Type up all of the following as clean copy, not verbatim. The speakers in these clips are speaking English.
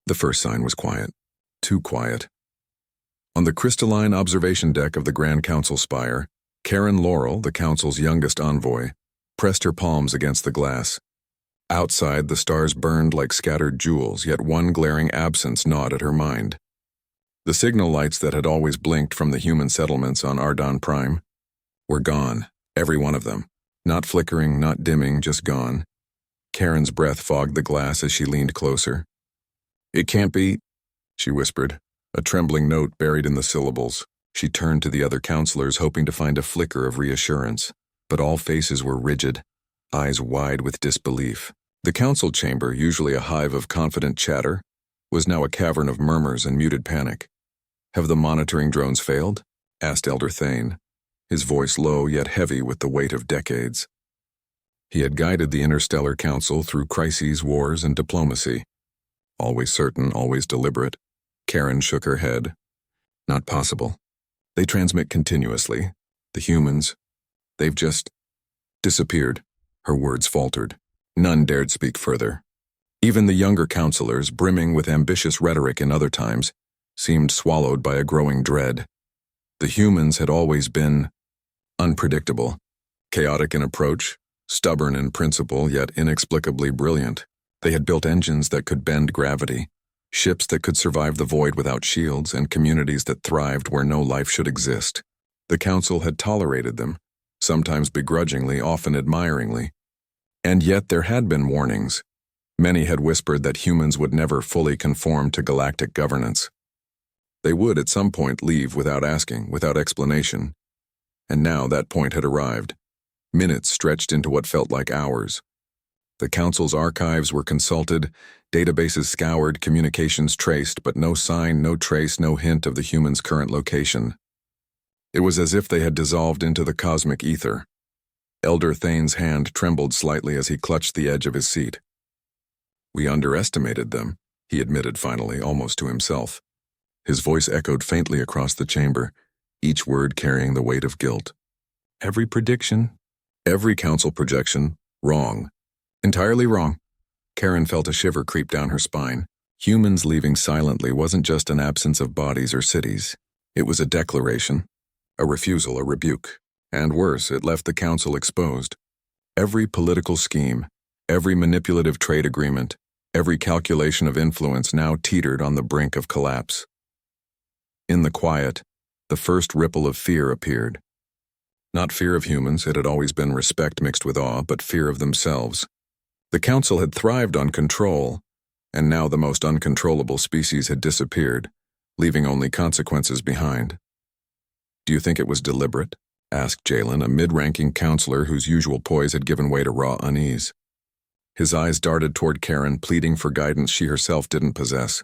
The first sign was quiet. Too quiet. On the crystalline observation deck of the Grand Council spire, Karen Laurel, the Council's youngest envoy, pressed her palms against the glass. Outside, the stars burned like scattered jewels, yet one glaring absence gnawed at her mind. The signal lights that had always blinked from the human settlements on Ardon Prime were gone, every one of them. Not flickering, not dimming, just gone. Karen's breath fogged the glass as she leaned closer. "It can't be," she whispered, a trembling note buried in the syllables. She turned to the other counselors, hoping to find a flicker of reassurance, but all faces were rigid, eyes wide with disbelief. The council chamber, usually a hive of confident chatter, was now a cavern of murmurs and muted panic. "Have the monitoring drones failed?" asked Elder Thane, his voice low yet heavy with the weight of decades. He had guided the Interstellar Council through crises, wars, and diplomacy. Always certain, always deliberate. Karen shook her head. "Not possible. They transmit continuously. The humans, they've just disappeared." Her words faltered. None dared speak further. Even the younger counselors, brimming with ambitious rhetoric in other times, seemed swallowed by a growing dread. The humans had always been unpredictable, chaotic in approach, stubborn in principle, yet inexplicably brilliant. They had built engines that could bend gravity, ships that could survive the void without shields, and communities that thrived where no life should exist. The Council had tolerated them, sometimes begrudgingly, often admiringly. And yet there had been warnings. Many had whispered that humans would never fully conform to galactic governance. They would at some point leave without asking, without explanation. And now that point had arrived. Minutes stretched into what felt like hours. The Council's archives were consulted, databases scoured, communications traced, but no sign, no trace, no hint of the humans' current location. It was as if they had dissolved into the cosmic ether. Elder Thane's hand trembled slightly as he clutched the edge of his seat. "We underestimated them," he admitted finally, almost to himself. His voice echoed faintly across the chamber, each word carrying the weight of guilt. "Every prediction, every council projection, wrong. Entirely wrong." Karen felt a shiver creep down her spine. Humans leaving silently wasn't just an absence of bodies or cities. It was a declaration, a refusal, a rebuke. And worse, it left the council exposed. Every political scheme, every manipulative trade agreement, every calculation of influence now teetered on the brink of collapse. In the quiet, the first ripple of fear appeared. Not fear of humans, it had always been respect mixed with awe, but fear of themselves. The council had thrived on control, and now the most uncontrollable species had disappeared, leaving only consequences behind. "Do you think it was deliberate?" asked Jalen, a mid-ranking counselor whose usual poise had given way to raw unease. His eyes darted toward Karen, pleading for guidance she herself didn't possess.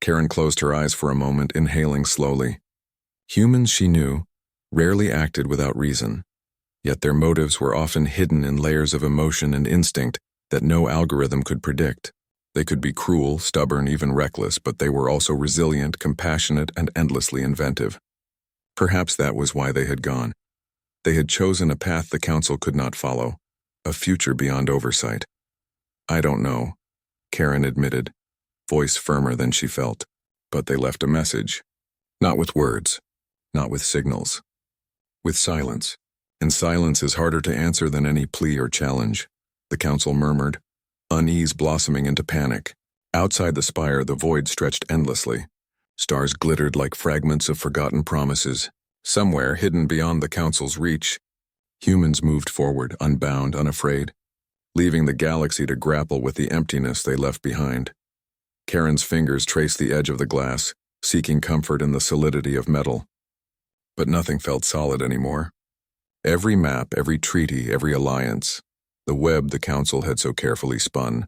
Karen closed her eyes for a moment, inhaling slowly. Humans, she knew, rarely acted without reason, yet their motives were often hidden in layers of emotion and instinct that no algorithm could predict. They could be cruel, stubborn, even reckless, but they were also resilient, compassionate, and endlessly inventive. Perhaps that was why they had gone. They had chosen a path the council could not follow, a future beyond oversight. "I don't know," Karen admitted, voice firmer than she felt. "But they left a message. Not with words, not with signals. With silence. And silence is harder to answer than any plea or challenge," the council murmured, unease blossoming into panic. Outside the spire, the void stretched endlessly. Stars glittered like fragments of forgotten promises. Somewhere, hidden beyond the council's reach, humans moved forward, unbound, unafraid, leaving the galaxy to grapple with the emptiness they left behind. Karen's fingers traced the edge of the glass, seeking comfort in the solidity of metal. But nothing felt solid anymore. Every map, every treaty, every alliance, the web the council had so carefully spun,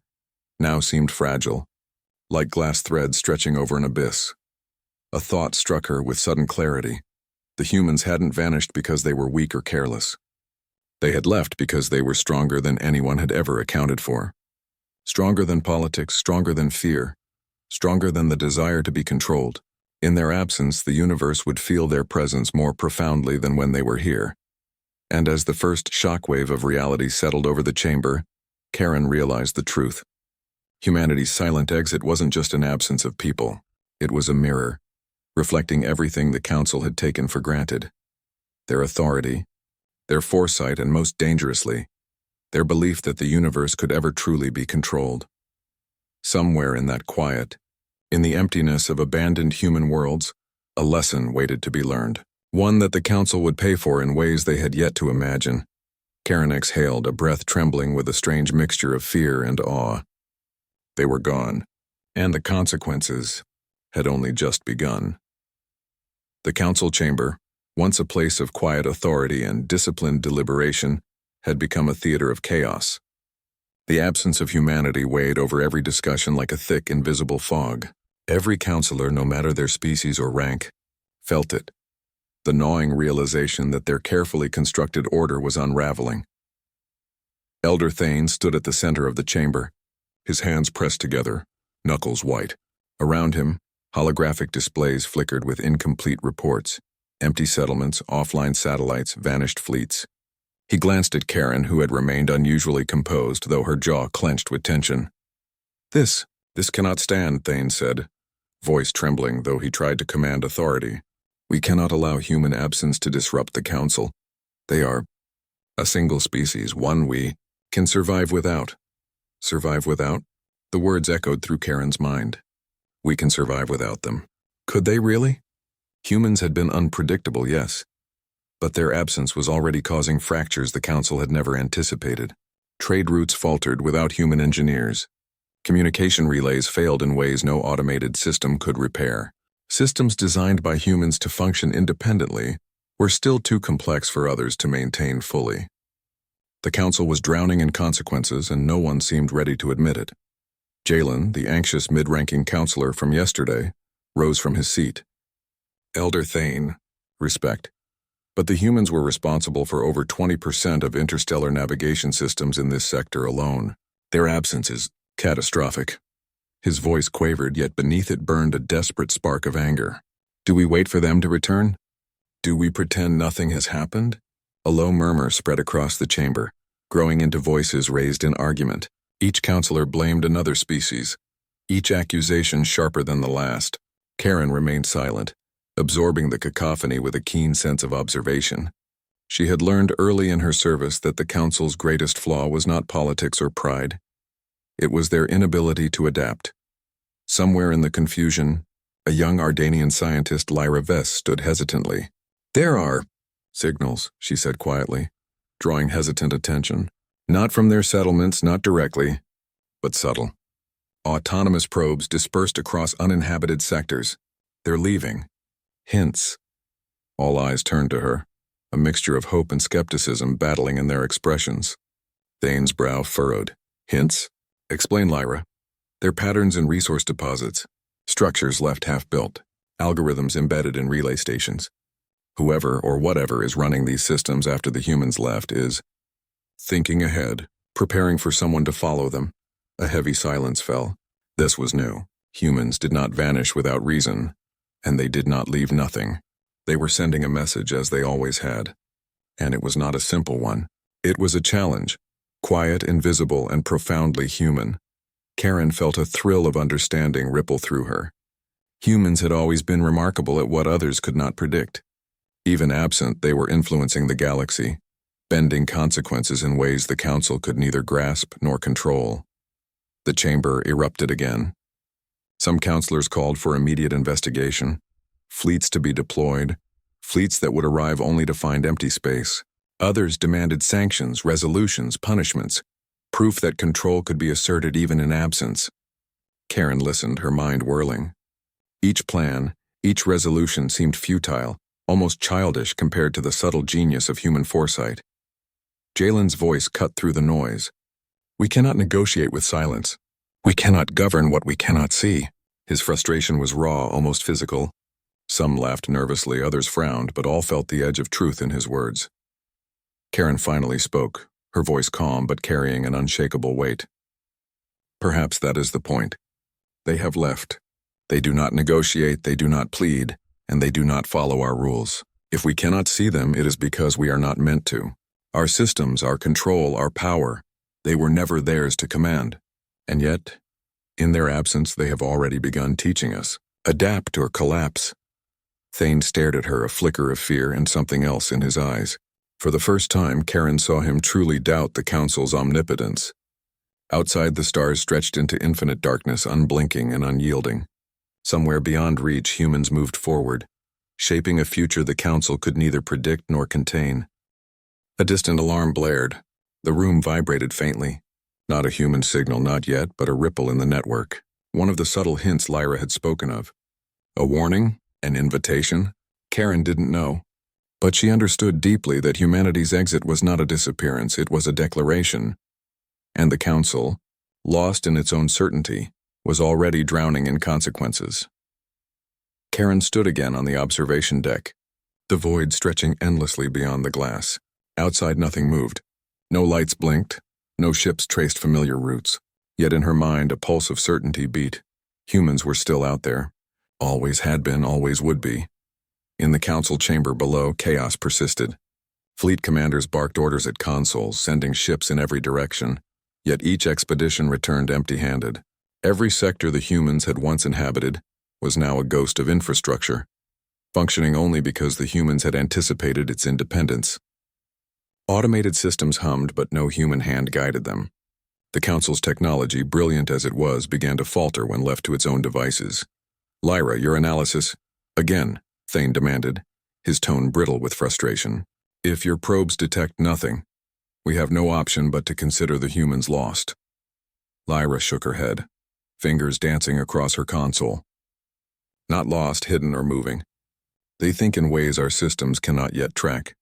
now seemed fragile, like glass threads stretching over an abyss. A thought struck her with sudden clarity. The humans hadn't vanished because they were weak or careless. They had left because they were stronger than anyone had ever accounted for. Stronger than politics, stronger than fear, stronger than the desire to be controlled. In their absence, the universe would feel their presence more profoundly than when they were here. And as the first shockwave of reality settled over the chamber, Karen realized the truth. Humanity's silent exit wasn't just an absence of people. It was a mirror, reflecting everything the Council had taken for granted. Their authority, their foresight, and most dangerously, their belief that the universe could ever truly be controlled. Somewhere in that quiet, in the emptiness of abandoned human worlds, a lesson waited to be learned. One that the Council would pay for in ways they had yet to imagine. Karen exhaled, a breath trembling with a strange mixture of fear and awe. They were gone, and the consequences had only just begun. The Council chamber, once a place of quiet authority and disciplined deliberation, had become a theater of chaos. The absence of humanity weighed over every discussion like a thick, invisible fog. Every counselor, no matter their species or rank, felt it. The gnawing realization that their carefully constructed order was unraveling. Elder Thane stood at the center of the chamber, his hands pressed together, knuckles white. Around him, holographic displays flickered with incomplete reports. Empty settlements, offline satellites, vanished fleets. He glanced at Karen, who had remained unusually composed, though her jaw clenched with tension. This cannot stand," Thane said, voice trembling, though he tried to command authority. "We cannot allow human absence to disrupt the Council. They are a single species, one we can survive without." Survive without? The words echoed through Karen's mind. We can survive without them. Could they really? Humans had been unpredictable, yes, but their absence was already causing fractures the Council had never anticipated. Trade routes faltered without human engineers. Communication relays failed in ways no automated system could repair. Systems designed by humans to function independently were still too complex for others to maintain fully. The Council was drowning in consequences, and no one seemed ready to admit it. Jalen, the anxious mid-ranking counselor from yesterday, rose from his seat. "Elder Thane, respect. But the humans were responsible for over 20% of interstellar navigation systems in this sector alone. Their absence is catastrophic." His voice quavered, yet beneath it burned a desperate spark of anger. "Do we wait for them to return? Do we pretend nothing has happened?" A low murmur spread across the chamber, growing into voices raised in argument. Each counselor blamed another species, each accusation sharper than the last. Karen remained silent, absorbing the cacophony with a keen sense of observation. She had learned early in her service that the Council's greatest flaw was not politics or pride. It was their inability to adapt. Somewhere in the confusion, a young Ardanian scientist, Lyra Vess, stood hesitantly. "There are signals," she said quietly, drawing hesitant attention. "Not from their settlements, not directly, but subtle. Autonomous probes dispersed across uninhabited sectors. They're leaving. Hints." All eyes turned to her, a mixture of hope and skepticism battling in their expressions. Thane's brow furrowed. "Hints? Explain, Lyra." "They're patterns in resource deposits, structures left half-built, algorithms embedded in relay stations. Whoever or whatever is running these systems after the humans left is thinking ahead, preparing for someone to follow them." A heavy silence fell. This was new. Humans did not vanish without reason, and they did not leave nothing. They were sending a message, as they always had. And it was not a simple one. It was a challenge, quiet, invisible, and profoundly human. Karen felt a thrill of understanding ripple through her. Humans had always been remarkable at what others could not predict. Even absent, they were influencing the galaxy, bending consequences in ways the Council could neither grasp nor control. The chamber erupted again. Some counselors called for immediate investigation, fleets to be deployed, fleets that would arrive only to find empty space. Others demanded sanctions, resolutions, punishments, proof that control could be asserted even in absence. Karen listened, her mind whirling. Each plan, each resolution seemed futile, almost childish compared to the subtle genius of human foresight. Jalen's voice cut through the noise. "We cannot negotiate with silence. We cannot govern what we cannot see." His frustration was raw, almost physical. Some laughed nervously, others frowned, but all felt the edge of truth in his words. Karen finally spoke, her voice calm but carrying an unshakable weight. "Perhaps that is the point. They have left. They do not negotiate, they do not plead, and they do not follow our rules. If we cannot see them, it is because we are not meant to. Our systems, our control, our power, they were never theirs to command. And yet, In their absence, they have already begun teaching us. Adapt or collapse. Thane stared at her, a flicker of fear and something else in his eyes. For the first time, Karen saw him truly doubt the Council's omnipotence. Outside, the stars stretched into infinite darkness, unblinking and unyielding. Somewhere beyond reach, humans moved forward, shaping a future the Council could neither predict nor contain. A distant alarm blared. The room vibrated faintly. Not a human signal, not yet, but a ripple in the network. One of the subtle hints Lyra had spoken of. A warning? An invitation? Karen didn't know. But she understood deeply that humanity's exit was not a disappearance, it was a declaration. And the Council, lost in its own certainty, was already drowning in consequences. Karen stood again on the observation deck, the void stretching endlessly beyond the glass. Outside nothing moved. No lights blinked, no ships traced familiar routes. Yet in her mind a pulse of certainty beat. Humans were still out there. Always had been, always would be. In the Council chamber below, chaos persisted. Fleet commanders barked orders at consoles, sending ships in every direction. Yet each expedition returned empty-handed. Every sector the humans had once inhabited was now a ghost of infrastructure, functioning only because the humans had anticipated its independence. Automated systems hummed, but no human hand guided them. The Council's technology, brilliant as it was, began to falter when left to its own devices. Lyra, your analysis? Again, Thane demanded, his tone brittle with frustration. If your probes detect nothing, we have no option but to consider the humans lost. Lyra shook her head, fingers dancing across her console. Not lost, hidden, or moving. They think in ways our systems cannot yet track.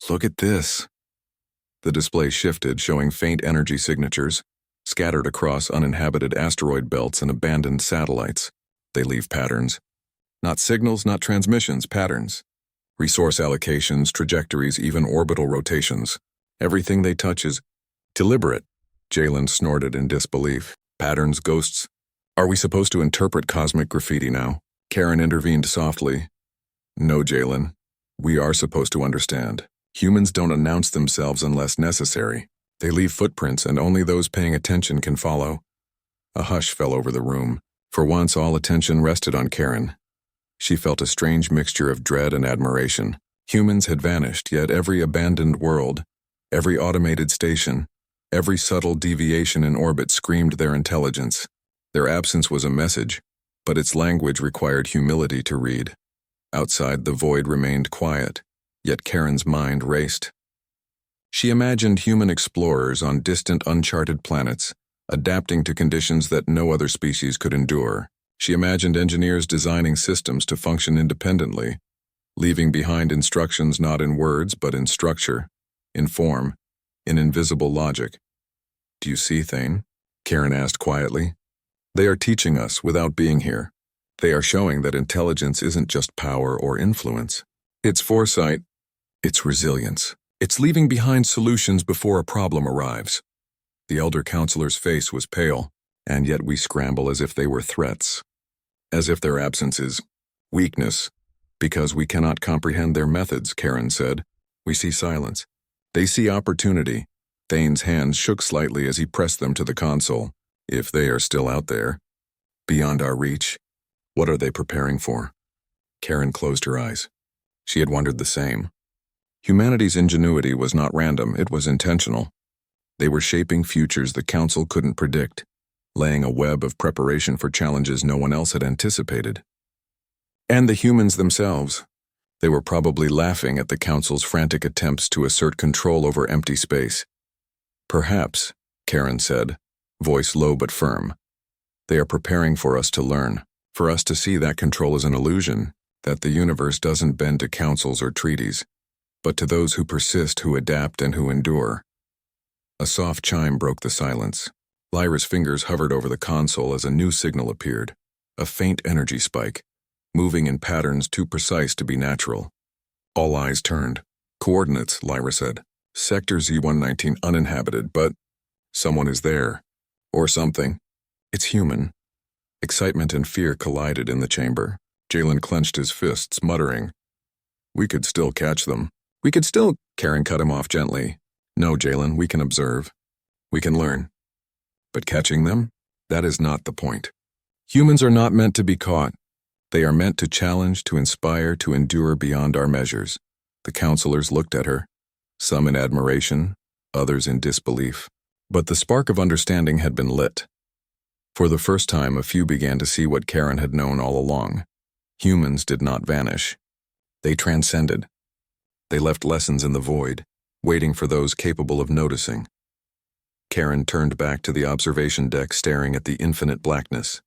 Look at this. The display shifted, showing faint energy signatures, scattered across uninhabited asteroid belts and abandoned satellites. They leave patterns. Not signals, not transmissions, patterns. Resource allocations, trajectories, even orbital rotations. Everything they touch is deliberate. Jalen snorted in disbelief. Patterns, ghosts. Are we supposed to interpret cosmic graffiti now? Karen intervened softly. No, Jalen. We are supposed to understand. Humans don't announce themselves unless necessary. They leave footprints, and only those paying attention can follow. A hush fell over the room. For once, all attention rested on Karen. She felt a strange mixture of dread and admiration. Humans had vanished, yet every abandoned world, every automated station, every subtle deviation in orbit screamed their intelligence. Their absence was a message, but its language required humility to read. Outside, the void remained quiet, yet Karen's mind raced. She imagined human explorers on distant, uncharted planets, adapting to conditions that no other species could endure. She imagined engineers designing systems to function independently, leaving behind instructions not in words but in structure, in form, in invisible logic. Do you see, Thane? Karen asked quietly. They are teaching us without being here. They are showing that intelligence isn't just power or influence. It's foresight. It's resilience. It's leaving behind solutions before a problem arrives. The elder counselor's face was pale, and yet we scramble as if they were threats. As if their absence is weakness. Because we cannot comprehend their methods, Karen said. We see silence. They see opportunity. Thane's hands shook slightly as he pressed them to the console. If they are still out there, beyond our reach, what are they preparing for? Karen closed her eyes. She had wondered the same. Humanity's ingenuity was not random, it was intentional. They were shaping futures the Council couldn't predict, laying a web of preparation for challenges no one else had anticipated. And the humans themselves. They were probably laughing at the Council's frantic attempts to assert control over empty space. Perhaps, Karen said, voice low but firm. They are preparing for us to learn, for us to see that control is an illusion, that the universe doesn't bend to councils or treaties, but to those who persist, who adapt, and who endure. A soft chime broke the silence. Lyra's fingers hovered over the console as a new signal appeared, a faint energy spike, moving in patterns too precise to be natural. All eyes turned. Coordinates, Lyra said. Sector Z119 uninhabited, but someone is there. Or something. It's human. Excitement and fear collided in the chamber. Jalen clenched his fists, muttering, We could still catch them. We could still... Karen cut him off gently. No, Jalen, we can observe. We can learn. But catching them? That is not the point. Humans are not meant to be caught. They are meant to challenge, to inspire, to endure beyond our measures. The counselors looked at her, some in admiration, others in disbelief. But the spark of understanding had been lit. For the first time, a few began to see what Karen had known all along. Humans did not vanish. They transcended. They left lessons in the void, waiting for those capable of noticing. Karen turned back to the observation deck, staring at the infinite blackness.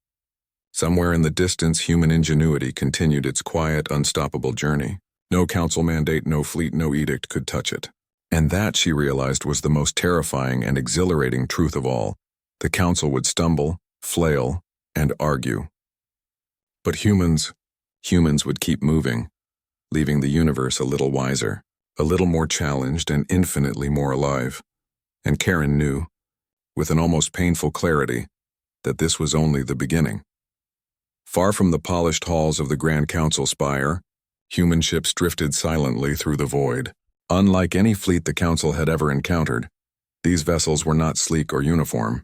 Somewhere in the distance, human ingenuity continued its quiet, unstoppable journey. No council mandate, no fleet, no edict could touch it. And that, she realized, was the most terrifying and exhilarating truth of all. The council would stumble, flail, and argue. But humans would keep moving, leaving the universe a little wiser, a little more challenged, and infinitely more alive. And Karen knew, with an almost painful clarity, that this was only the beginning. Far from the polished halls of the Grand Council spire, human ships drifted silently through the void. Unlike any fleet the Council had ever encountered, these vessels were not sleek or uniform.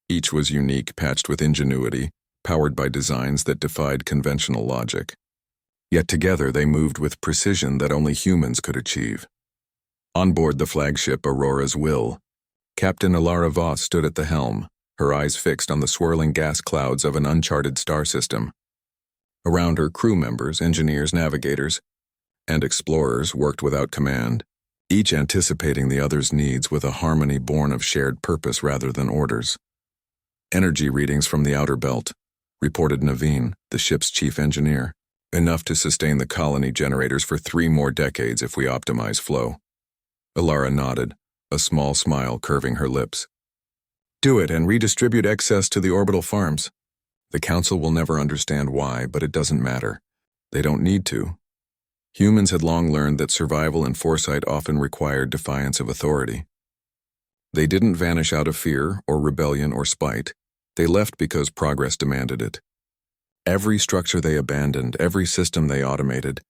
Each was unique, patched with ingenuity, powered by designs that defied conventional logic. Yet together they moved with precision that only humans could achieve. On board the flagship Aurora's Will, Captain Alara Voss stood at the helm, her eyes fixed on the swirling gas clouds of an uncharted star system. Around her, crew members, engineers, navigators, and explorers worked without command, each anticipating the other's needs with a harmony born of shared purpose rather than orders. Energy readings from the outer belt, reported Naveen, the ship's chief engineer, enough to sustain the colony generators for 3 more decades if we optimize flow. Alara nodded, a small smile curving her lips. Do it and redistribute excess to the orbital farms. The Council will never understand why, but it doesn't matter. They don't need to. Humans had long learned that survival and foresight often required defiance of authority. They didn't vanish out of fear or rebellion or spite. They left because progress demanded it. Every structure they abandoned, every system they automated,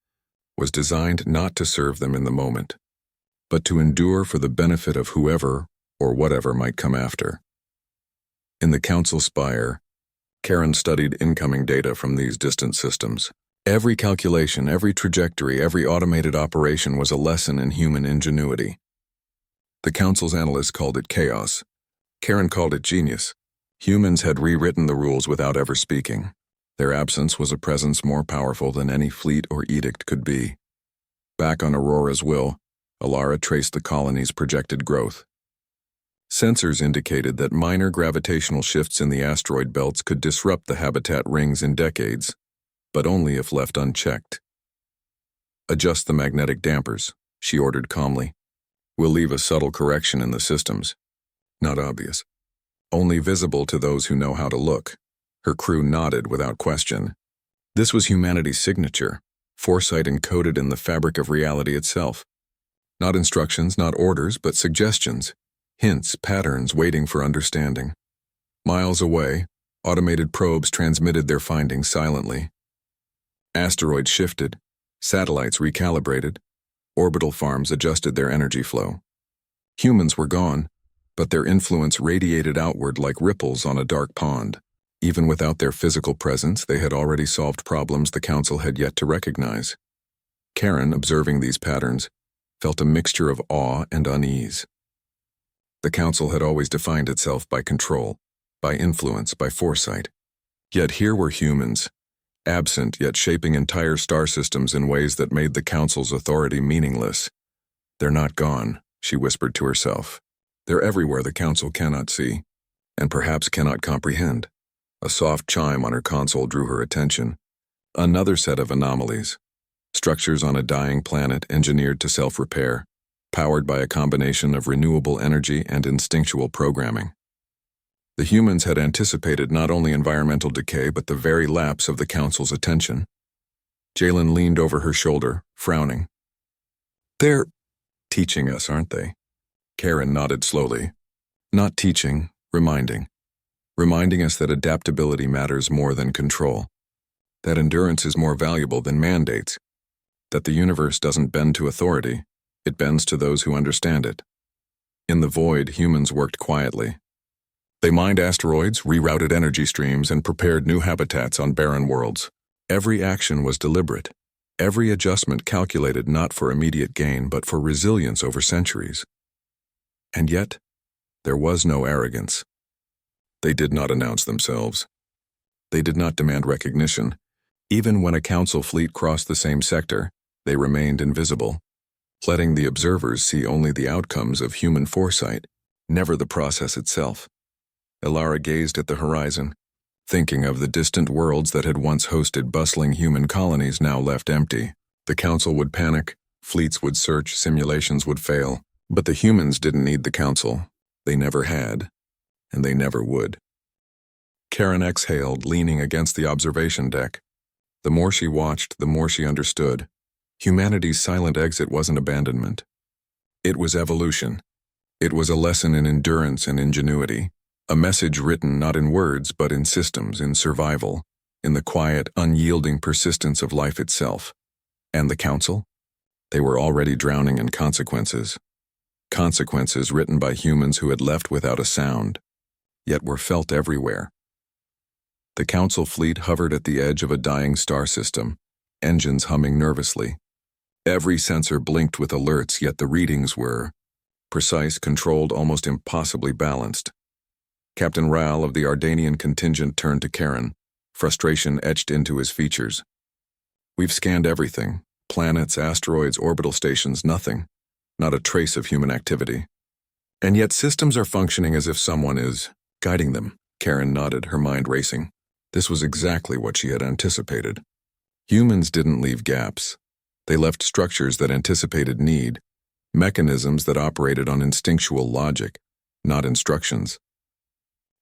was designed not to serve them in the moment, but to endure for the benefit of whoever or whatever might come after. In the Council spire, Karen studied incoming data from these distant systems. Every calculation, every trajectory, every automated operation was a lesson in human ingenuity. The Council's analysts called it chaos. Karen called it genius. Humans had rewritten the rules without ever speaking. Their absence was a presence more powerful than any fleet or edict could be. Back on Aurora's Will, Alara traced the colony's projected growth. Sensors indicated that minor gravitational shifts in the asteroid belts could disrupt the habitat rings in decades, but only if left unchecked. Adjust the magnetic dampers, she ordered calmly. We'll leave a subtle correction in the systems. Not obvious. Only visible to those who know how to look. Her crew nodded without question. This was humanity's signature, foresight encoded in the fabric of reality itself. Not instructions, not orders, but suggestions. Hints, patterns waiting for understanding. Miles away, automated probes transmitted their findings silently. Asteroids shifted, satellites recalibrated, orbital farms adjusted their energy flow. Humans were gone, but their influence radiated outward like ripples on a dark pond. Even without their physical presence, they had already solved problems the Council had yet to recognize. Karen, observing these patterns, felt a mixture of awe and unease. The Council had always defined itself by control, by influence, by foresight. Yet here were humans, absent yet shaping entire star systems in ways that made the Council's authority meaningless. They're not gone, she whispered to herself. They're everywhere the Council cannot see, and perhaps cannot comprehend. A soft chime on her console drew her attention. Another set of anomalies. Structures on a dying planet engineered to self-repair, powered by a combination of renewable energy and instinctual programming. The humans had anticipated not only environmental decay but the very lapse of the Council's attention. Jalen leaned over her shoulder, frowning. They're teaching us, aren't they? Karen nodded slowly. Not teaching, reminding. Reminding us that adaptability matters more than control. That endurance is more valuable than mandates. That the universe doesn't bend to authority. It bends to those who understand it. In the void, humans worked quietly. They mined asteroids, rerouted energy streams, and prepared new habitats on barren worlds. Every action was deliberate. Every adjustment calculated not for immediate gain but for resilience over centuries. And yet, there was no arrogance. They did not announce themselves. They did not demand recognition. Even when a council fleet crossed the same sector, they remained invisible, letting the observers see only the outcomes of human foresight, never the process itself. Elara gazed at the horizon, thinking of the distant worlds that had once hosted bustling human colonies now left empty. The council would panic, fleets would search, simulations would fail. But the humans didn't need the council. They never had, and they never would. Karen exhaled, leaning against the observation deck. The more she watched, the more she understood. Humanity's silent exit wasn't abandonment. It was evolution. It was a lesson in endurance and ingenuity, a message written not in words but in systems, in survival, in the quiet, unyielding persistence of life itself. And the council? They were already drowning in consequences. Consequences written by humans who had left without a sound, yet were felt everywhere. The council fleet hovered at the edge of a dying star system, engines humming nervously. Every sensor blinked with alerts, yet the readings were precise, controlled, almost impossibly balanced. Captain Ral of the Ardanian contingent turned to Karen, frustration etched into his features. "We've scanned everything, planets, asteroids, orbital stations, nothing. Not a trace of human activity. And yet systems are functioning as if someone is guiding them." Karen nodded, her mind racing. This was exactly what she had anticipated. Humans didn't leave gaps. They left structures that anticipated need, mechanisms that operated on instinctual logic, not instructions.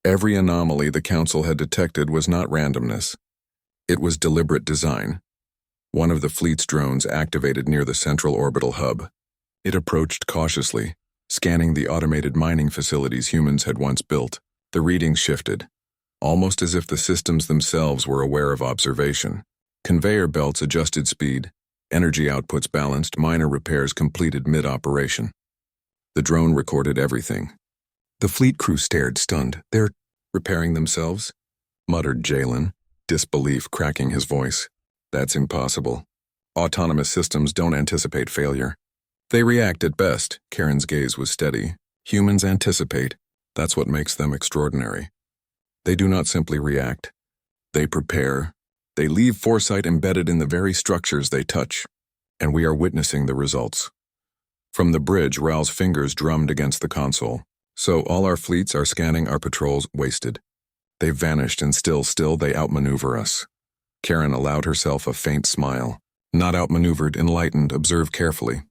Every anomaly the council had detected was not randomness. It was deliberate design. One of the fleet's drones activated near the central orbital hub. It approached cautiously, scanning the automated mining facilities humans had once built. The readings shifted, almost as if the systems themselves were aware of observation. Conveyor belts adjusted speed, energy outputs balanced, minor repairs completed mid-operation. The drone recorded everything. The fleet crew stared, stunned. "They're repairing themselves?" muttered Jalen, disbelief cracking his voice. "That's impossible. Autonomous systems don't anticipate failure. They react at best." Karen's gaze was steady. "Humans anticipate. That's what makes them extraordinary. They do not simply react. They prepare. They leave foresight embedded in the very structures they touch. And we are witnessing the results." From the bridge, Ral's fingers drummed against the console. "So all our fleets are scanning our patrols wasted. They've vanished and still they outmaneuver us." Karen allowed herself a faint smile. "Not outmaneuvered, enlightened, observe carefully.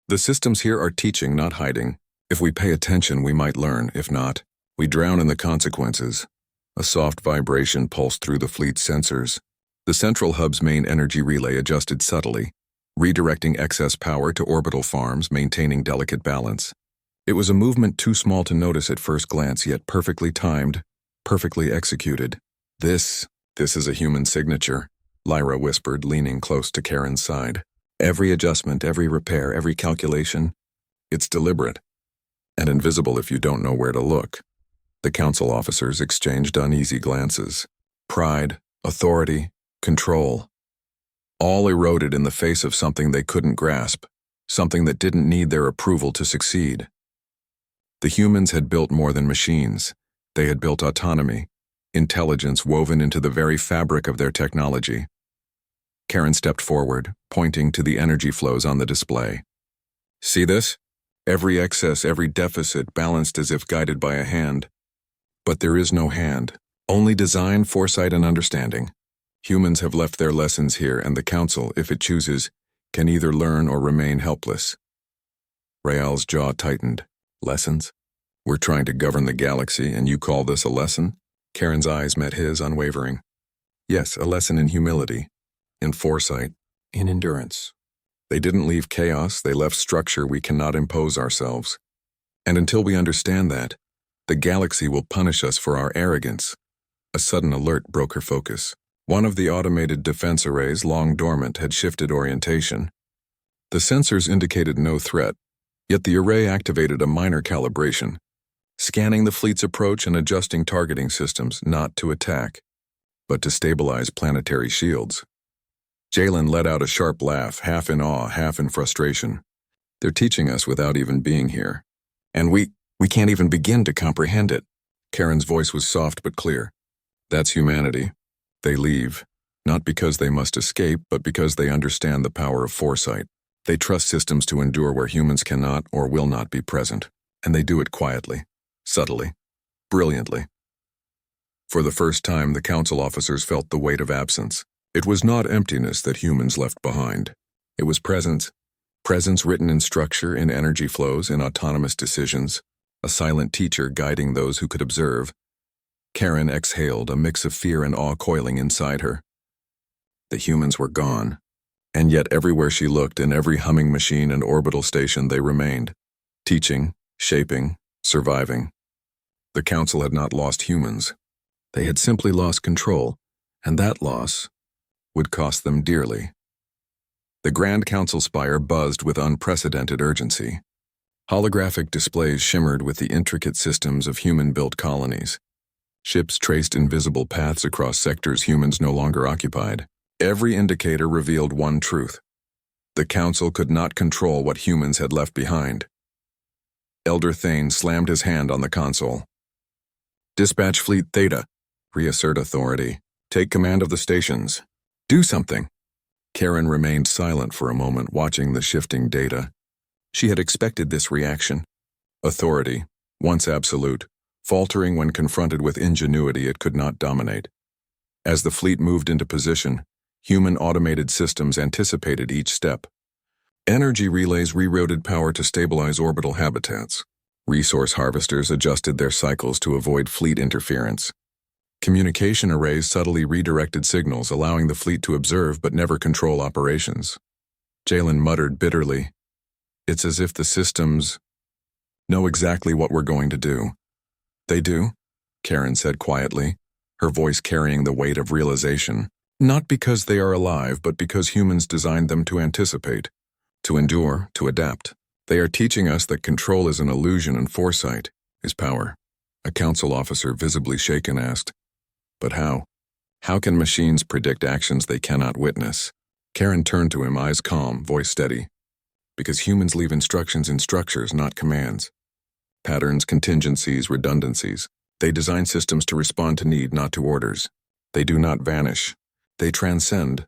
The systems here are teaching, not hiding. If we pay attention, we might learn. If not, we drown in the consequences." A soft vibration pulsed through the fleet's sensors. The central hub's main energy relay adjusted subtly, redirecting excess power to orbital farms, maintaining delicate balance. It was a movement too small to notice at first glance, yet perfectly timed, perfectly executed. This is a human signature," Lyra whispered, leaning close to Karen's side. "Every adjustment, every repair, every calculation, it's deliberate, and invisible if you don't know where to look." The council officers exchanged uneasy glances. Pride, authority, control, all eroded in the face of something they couldn't grasp, something that didn't need their approval to succeed. The humans had built more than machines. They had built autonomy, intelligence woven into the very fabric of their technology. Karen stepped forward, pointing to the energy flows on the display. "See this? Every excess, every deficit, balanced as if guided by a hand. But there is no hand, only design, foresight, and understanding. Humans have left their lessons here, and the Council, if it chooses, can either learn or remain helpless." Rael's jaw tightened. "Lessons? We're trying to govern the galaxy, and you call this a lesson?" Karen's eyes met his, unwavering. "Yes, a lesson in humility, in foresight, in endurance. They didn't leave chaos, they left structure we cannot impose ourselves. And until we understand that, the galaxy will punish us for our arrogance." A sudden alert broke her focus. One of the automated defense arrays, long dormant, had shifted orientation. The sensors indicated no threat, yet the array activated a minor calibration. scanning the fleet's approach and adjusting targeting systems not to attack, but to stabilize planetary shields. Jalen let out a sharp laugh, half in awe, half in frustration. They're teaching us without even being here. And we can't even begin to comprehend it. Karen's voice was soft but clear. That's humanity. They leave, not because they must escape, but because they understand the power of foresight. They trust systems to endure where humans cannot or will not be present, and they do it quietly, subtly, brilliantly. For the first time, the council officers felt the weight of absence. It was not emptiness that humans left behind. It was presence. Presence written in structure, in energy flows, in autonomous decisions. A silent teacher guiding those who could observe. Karen exhaled, a mix of fear and awe coiling inside her. The humans were gone. And yet everywhere she looked, in every humming machine and orbital station, they remained. Teaching, shaping, surviving. The council had not lost humans. They had simply lost control, and that loss would cost them dearly. The Grand Council spire buzzed with unprecedented urgency. Holographic displays shimmered with the intricate systems of human-built colonies. Ships traced invisible paths across sectors humans no longer occupied. Every indicator revealed one truth. The Council could not control what humans had left behind. Elder Thane slammed his hand on the console. Dispatch Fleet Theta. Reassert authority. Take command of the stations. Do something. Karen remained silent for a moment, watching the shifting data. She had expected this reaction. Authority, once absolute, faltering when confronted with ingenuity it could not dominate. As the fleet moved into position, human automated systems anticipated each step. Energy relays rerouted power to stabilize orbital habitats. Resource harvesters adjusted their cycles to avoid fleet interference. Communication arrays subtly redirected signals, allowing the fleet to observe but never control operations. Jalen muttered bitterly, "It's as if the systems know exactly what we're going to do." "They do," Karen said quietly, her voice carrying the weight of realization. "Not because they are alive, but because humans designed them to anticipate, to endure, to adapt. They are teaching us that control is an illusion and foresight is power." A council officer, visibly shaken, asked, "But how? How can machines predict actions they cannot witness?" Karen turned to him, eyes calm, voice steady. "Because humans leave instructions in structures, not commands. Patterns, contingencies, redundancies. They design systems to respond to need, not to orders. They do not vanish. They transcend."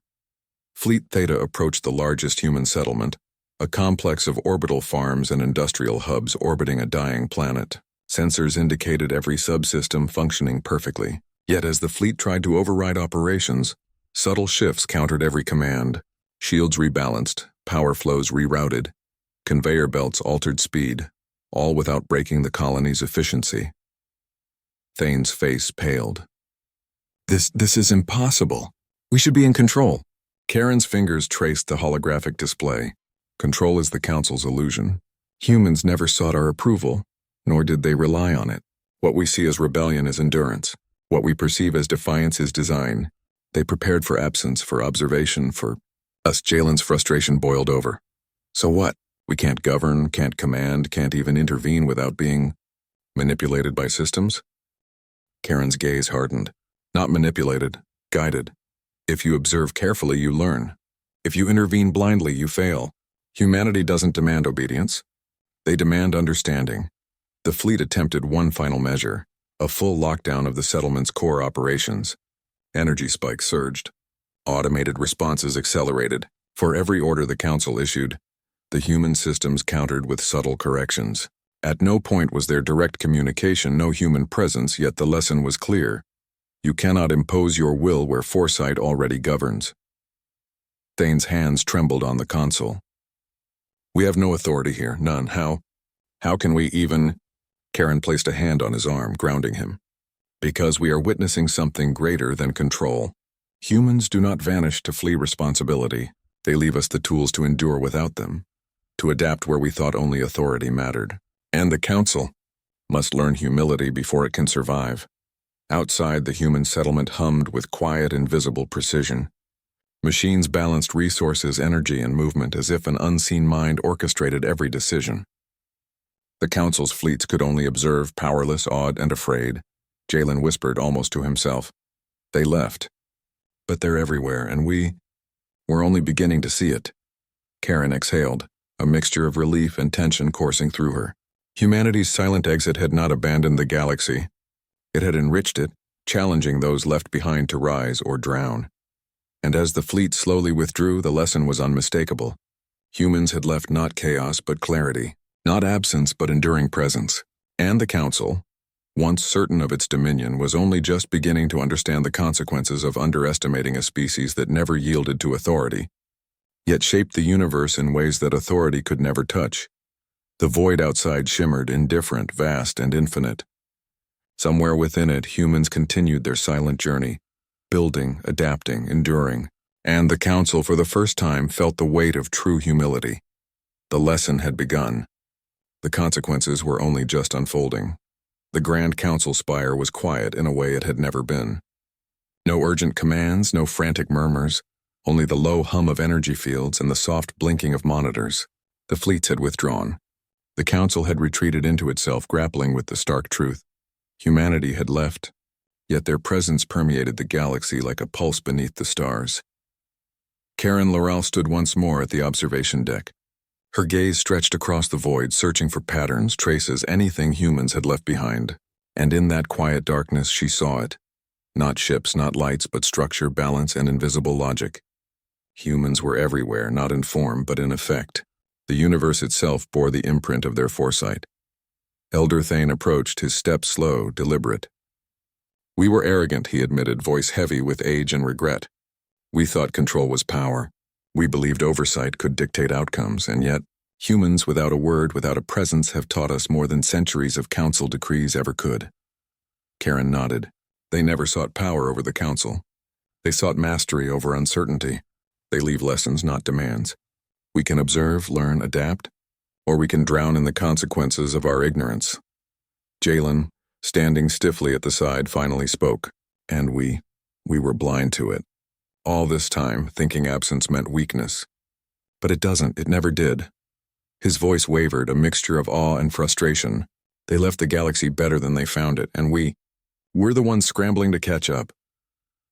Fleet Theta approached the largest human settlement, a complex of orbital farms and industrial hubs orbiting a dying planet. Sensors indicated every subsystem functioning perfectly. Yet as the fleet tried to override operations, subtle shifts countered every command. Shields rebalanced, power flows rerouted, conveyor belts altered speed, all without breaking the colony's efficiency. Thane's face paled. This is impossible. We should be in control." Karen's fingers traced the holographic display. "Control is the Council's illusion. Humans never sought our approval, nor did they rely on it. What we see as rebellion is endurance. What we perceive as defiance is design. They prepared for absence, for observation, for us." Jalen's frustration boiled over. "So what? We can't govern, can't command, can't even intervene without being manipulated by systems?" Karen's gaze hardened. "Not manipulated, guided. If you observe carefully, you learn. If you intervene blindly, you fail. Humanity doesn't demand obedience. They demand understanding." The fleet attempted one final measure, a full lockdown of the settlement's core operations. Energy spikes surged. Automated responses accelerated. For every order the Council issued, the human systems countered with subtle corrections. At no point was there direct communication, no human presence, yet the lesson was clear. You cannot impose your will where foresight already governs. Thane's hands trembled on the console. "We have no authority here, none. How can we even—" Karen placed a hand on his arm, grounding him. "Because we are witnessing something greater than control. Humans do not vanish to flee responsibility. They leave us the tools to endure without them, to adapt where we thought only authority mattered. And the Council must learn humility before it can survive." Outside, the human settlement hummed with quiet, invisible precision. Machines balanced resources, energy, and movement as if an unseen mind orchestrated every decision. The Council's fleets could only observe, powerless, awed, and afraid. Jalen whispered almost to himself. They left. But they're everywhere, and we're only beginning to see it. Karen exhaled, a mixture of relief and tension coursing through her. Humanity's silent exit had not abandoned the galaxy. It had enriched it, challenging those left behind to rise or drown. And as the fleet slowly withdrew, the lesson was unmistakable. Humans had left not chaos but clarity, not absence but enduring presence. And the Council, once certain of its dominion, was only just beginning to understand the consequences of underestimating a species that never yielded to authority, yet shaped the universe in ways that authority could never touch. The void outside shimmered, indifferent, vast, and infinite. Somewhere within it, humans continued their silent journey, building, adapting, enduring, and the Council for the first time felt the weight of true humility. The lesson had begun. The consequences were only just unfolding. The Grand Council spire was quiet in a way it had never been. No urgent commands, no frantic murmurs, only the low hum of energy fields and the soft blinking of monitors. The fleets had withdrawn. The Council had retreated into itself, grappling with the stark truth. Humanity had left, yet their presence permeated the galaxy like a pulse beneath the stars. Karen Laurel stood once more at the observation deck. Her gaze stretched across the void, searching for patterns, traces, anything humans had left behind. And in that quiet darkness, she saw it. Not ships, not lights, but structure, balance, and invisible logic. Humans were everywhere, not in form, but in effect. The universe itself bore the imprint of their foresight. Elder Thane approached, his step slow, deliberate. We were arrogant, he admitted, voice heavy with age and regret. We thought control was power. We believed oversight could dictate outcomes, and yet, humans without a word, without a presence, have taught us more than centuries of council decrees ever could. Karen nodded. They never sought power over the Council. They sought mastery over uncertainty. They leave lessons, not demands. We can observe, learn, adapt, or we can drown in the consequences of our ignorance. Jalen, standing stiffly at the side, finally spoke, and we were blind to it. All this time, thinking absence meant weakness. But it doesn't, it never did. His voice wavered, a mixture of awe and frustration. They left the galaxy better than they found it, and we're the ones scrambling to catch up.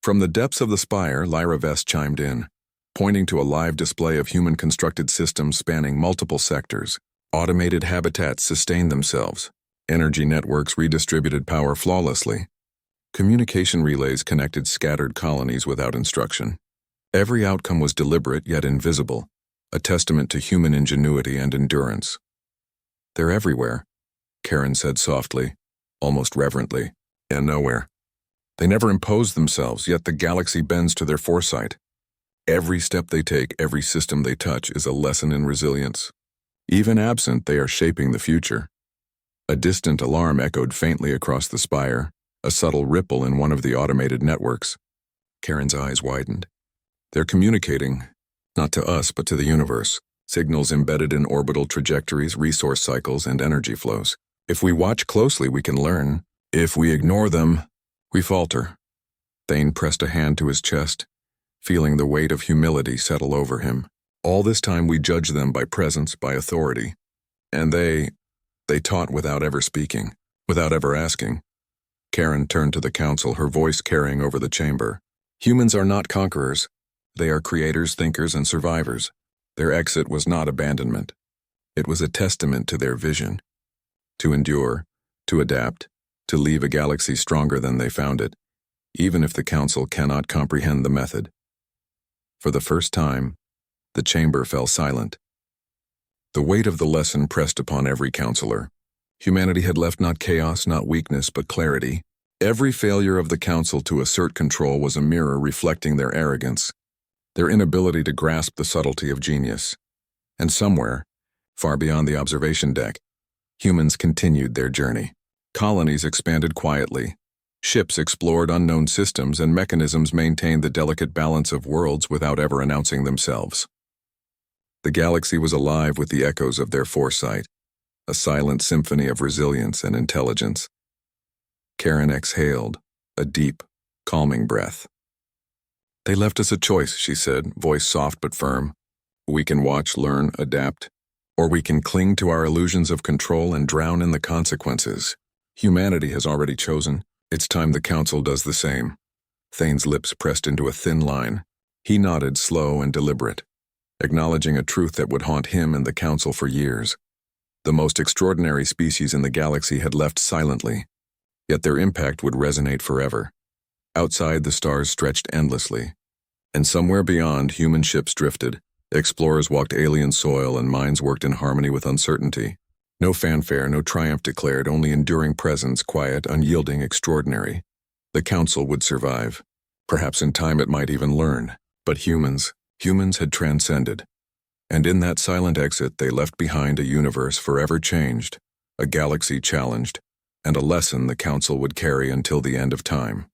From the depths of the spire, Lyra Vest chimed in, pointing to a live display of human-constructed systems spanning multiple sectors. Automated habitats sustained themselves. Energy networks redistributed power flawlessly. Communication relays connected scattered colonies without instruction. Every outcome was deliberate yet invisible, a testament to human ingenuity and endurance. They're everywhere, Karen said softly, almost reverently, and nowhere. They never impose themselves, yet the galaxy bends to their foresight. Every step they take, every system they touch is a lesson in resilience. Even absent, they are shaping the future. A distant alarm echoed faintly across the spire, a subtle ripple in one of the automated networks. Karen's eyes widened. They're communicating, not to us but to the universe, signals embedded in orbital trajectories, resource cycles, and energy flows. If we watch closely, we can learn. If we ignore them, we falter. Thane pressed a hand to his chest, feeling the weight of humility settle over him. All this time we judged them by presence, by authority. And they taught without ever speaking, without ever asking. Karen turned to the Council, her voice carrying over the chamber. Humans are not conquerors. They are creators, thinkers, and survivors. Their exit was not abandonment. It was a testament to their vision. To endure, to adapt, to leave a galaxy stronger than they found it, even if the Council cannot comprehend the method. For the first time, the chamber fell silent. The weight of the lesson pressed upon every counselor. Humanity had left not chaos, not weakness, but clarity. Every failure of the Council to assert control was a mirror reflecting their arrogance, their inability to grasp the subtlety of genius. And somewhere, far beyond the observation deck, humans continued their journey. Colonies expanded quietly. Ships explored unknown systems, and mechanisms maintained the delicate balance of worlds without ever announcing themselves. The galaxy was alive with the echoes of their foresight, a silent symphony of resilience and intelligence. Karen exhaled, a deep, calming breath. They left us a choice, she said, voice soft but firm. We can watch, learn, adapt, Or we can cling to our illusions of control and drown in the consequences. Humanity has already chosen. It's time the Council does the same. Thane's lips pressed into a thin line. He nodded, slow and deliberate, acknowledging a truth that would haunt him and the Council for years. The most extraordinary species in the galaxy had left silently, yet their impact would resonate forever. Outside, the stars stretched endlessly, and somewhere beyond, human ships drifted. Explorers walked alien soil and minds worked in harmony with uncertainty. No fanfare, no triumph declared, only enduring presence, quiet, unyielding, extraordinary. The Council would survive. Perhaps in time it might even learn. But humans had transcended. And in that silent exit, they left behind a universe forever changed, a galaxy challenged, and a lesson the Council would carry until the end of time.